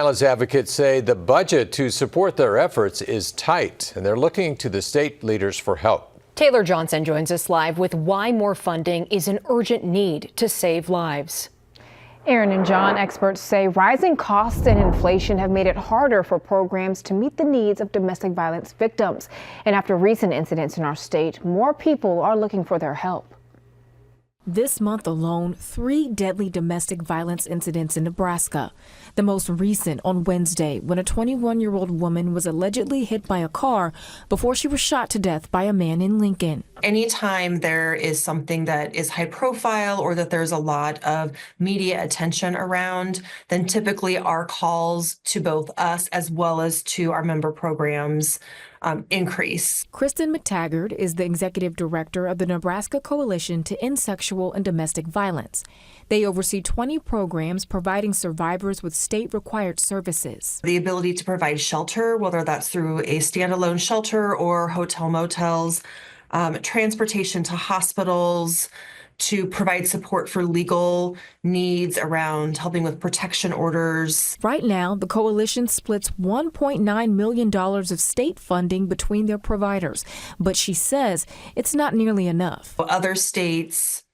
Violence advocates say the budget to support their efforts is tight, and they're looking to the state leaders for help. Taylor Johnson joins us live with why more funding is an urgent need to save lives. Aaron and John, experts say rising costs and inflation have made it harder for programs to meet the needs of domestic violence victims. And after recent incidents in our state, more people are looking for their help. This month alone, 3 deadly domestic violence incidents in Nebraska. The most recent on Wednesday, when a 21-year-old woman was allegedly hit by a car before she was shot to death by a man in Lincoln. Anytime there is something that is high profile or that there's a lot of media attention around, then typically our calls to both us as well as to our member programs increase. Kristen McTaggart is the executive director of the Nebraska Coalition to End Sexual and Domestic Violence. They oversee 20 programs providing survivors with state-required services. The ability to provide shelter, whether that's through a standalone shelter or hotel motels, transportation to hospitals, to provide support for legal needs around helping with protection orders. Right now, the coalition splits $1.9 million of state funding between their providers, but she says it's not nearly enough. Other states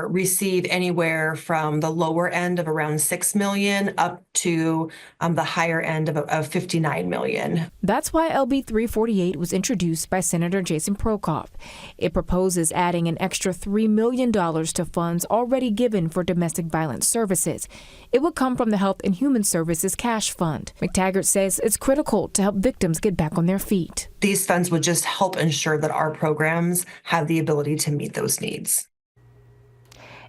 receive anywhere from the lower end of around $6 million up to the higher end of $59 million. That's why LB 348 was introduced by Senator Jason Prokoff. It proposes adding an extra $3 million to funds already given for domestic violence services. It would come from the Health and Human Services Cash Fund. McTaggart says it's critical to help victims get back on their feet. These funds would just help ensure that our programs have the ability to meet those needs.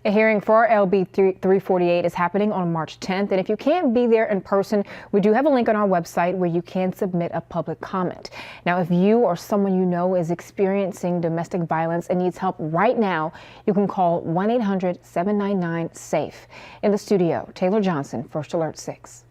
A hearing for LB 348 is happening on March 10th, and if you can't be there in person, we do have a link on our website where you can submit a public comment. Now, if you or someone you know is experiencing domestic violence and needs help right now, you can call 1-800-799-SAFE. In the studio, Taylor Johnson, First Alert 6.